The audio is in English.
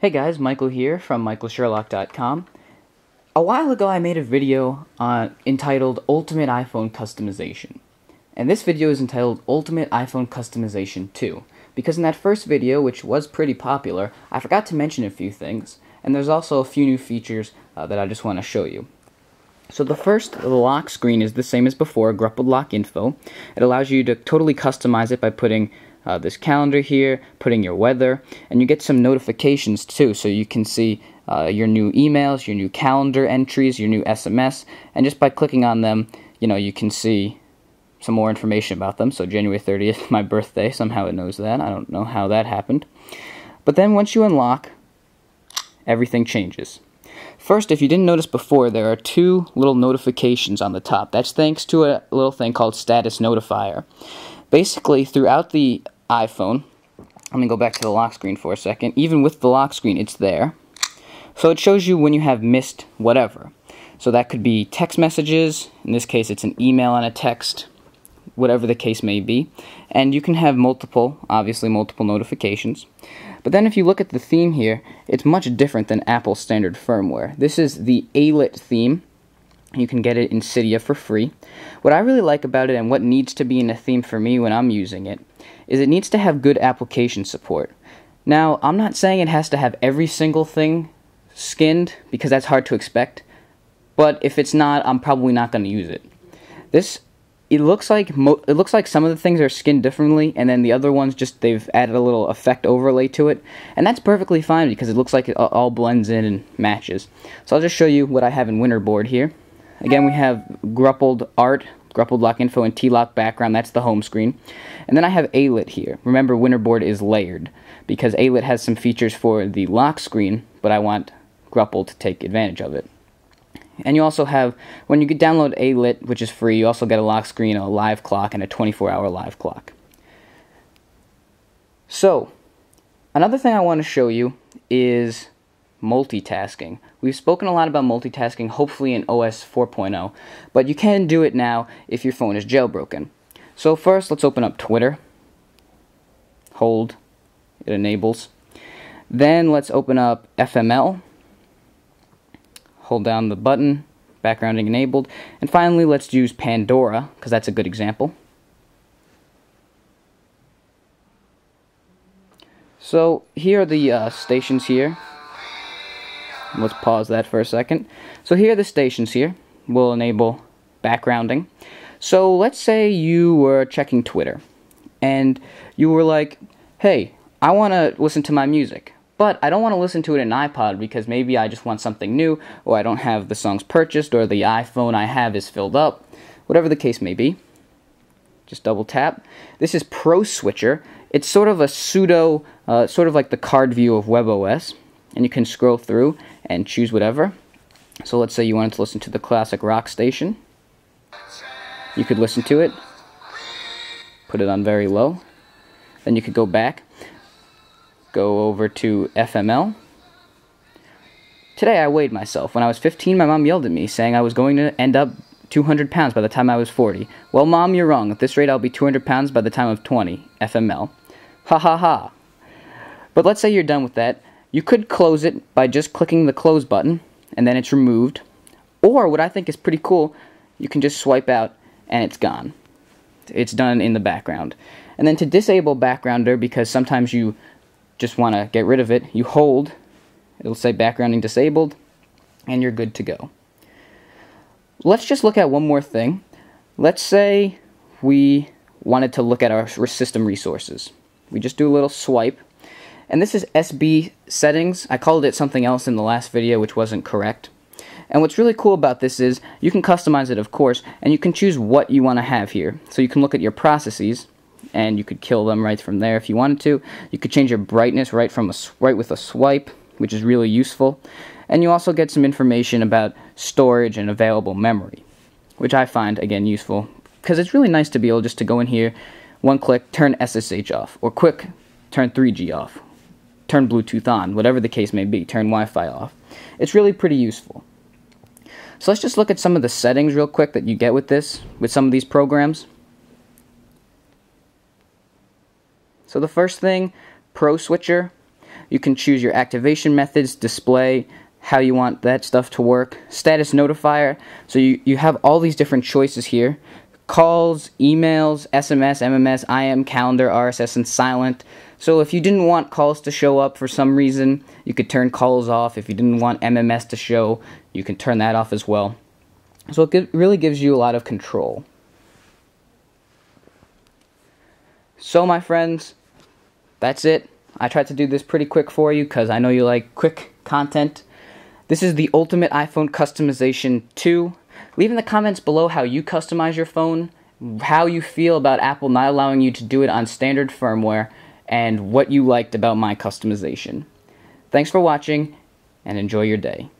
Hey guys, Michael here from michaelsherlock.com. A while ago I made a video entitled Ultimate iPhone Customization. And this video is entitled Ultimate iPhone Customization 2. Because in that first video, which was pretty popular, I forgot to mention a few things. And there's also a few new features that I just want to show you. So the lock screen is the same as before, Gruppled Lockinfo. It allows you to totally customize it by putting this calendar here, putting your weather, and you get some notifications too, so you can see your new emails, your new calendar entries, your new SMS, and just by clicking on them, you can see some more information about them. So January 30th, my birthday, somehow it knows that. I don't know how that happened. But then once you unlock, everything changes. First, if you didn't notice before, there are two little notifications on the top. That's thanks to a little thing called Status Notifier. Basically, throughout the iPhone, let me go back to the lock screen for a second. Even with the lock screen, it's there. So it shows you when you have missed whatever. So that could be text messages. In this case, it's an email and a text, whatever the case may be. And you can have obviously multiple notifications. But then if you look at the theme here, it's much different than Apple's standard firmware. This is the Alit theme. You can get it in Cydia for free. What I really like about it, and what needs to be in a theme for me when I'm using it, is it needs to have good application support. Now, I'm not saying it has to have every single thing skinned, because that's hard to expect, but if it's not, I'm probably not going to use it. It looks like some of the things are skinned differently, and then the other ones they've added a little effect overlay to it, and that's perfectly fine because it looks like it all blends in and matches. So I'll just show you what I have in winterboard here. Again, we have Gruppled Art, Gruppled Lockinfo, and T-Lock background. That's the home screen. And then I have Alit here. Remember, winterboard is layered because Alit has some features for the lock screen, but I want Gruppled to take advantage of it. And you also have, when you download Alit, which is free, you also get a lock screen, a live clock, and a 24-hour live clock. So, another thing I want to show you is multitasking. We've spoken a lot about multitasking, hopefully in OS 4.0, but you can do it now if your phone is jailbroken. So first, let's open up Twitter. Hold, it enables. Then let's open up FML. Hold down the button, backgrounding enabled. And finally, let's use Pandora, because that's a good example. So here are the stations here. Let's pause that for a second. So here are the stations here. We'll enable backgrounding. So let's say you were checking Twitter, and you were like, hey, I want to listen to my music, but I don't want to listen to it in an iPod because maybe I just want something new, or I don't have the songs purchased, or the iPhone I have is filled up, whatever the case may be. Just double tap. This is ProSwitcher. It's sort of a sort of like the card view of WebOS, and you can scroll through and choose whatever. So let's say you wanted to listen to the classic rock station. You could listen to it, put it on very low. Then you could go back, go over to FML. Today I weighed myself. When I was 15, my mom yelled at me, saying I was going to end up 200 pounds by the time I was 40. Well, Mom, you're wrong. At this rate, I'll be 200 pounds by the time of 20. FML. Ha ha ha. But let's say you're done with that. You could close it by just clicking the close button, and then it's removed. Or, what I think is pretty cool, you can just swipe out, and it's gone. It's done in the background. And then to disable Backgroundr, because sometimes you just want to get rid of it, you hold, it'll say backgrounding disabled, and you're good to go. Let's just look at one more thing. Let's say we wanted to look at our system resources. We just do a little swipe. And this is SB settings. I called it something else in the last video, which wasn't correct. And what's really cool about this is you can customize it, of course, and you can choose what you want to have here. So you can look at your processes, and you could kill them right from there if you wanted to. You could change your brightness right with a swipe, which is really useful. And you also get some information about storage and available memory, which I find, again, useful, because it's really nice to be able just to go in here, one click, turn SSH off, or quick, turn 3G off. Turn Bluetooth on, whatever the case may be, turn Wi-Fi off. It's really pretty useful. So let's just look at some of the settings real quick that you get with some of these programs. So the first thing, ProSwitcher. You can choose your activation methods, display, how you want that stuff to work, status notifier. So you have all these different choices here. Calls, emails, SMS, MMS, IM, calendar, RSS, and silent. So if you didn't want calls to show up for some reason, you could turn calls off. If you didn't want MMS to show, you can turn that off as well. So it really gives you a lot of control. So my friends, that's it. I tried to do this pretty quick for you because I know you like quick content. This is the Ultimate iPhone Customization 2. Leave in the comments below how you customize your phone, how you feel about Apple not allowing you to do it on standard firmware, and what you liked about my customization. Thanks for watching, and enjoy your day.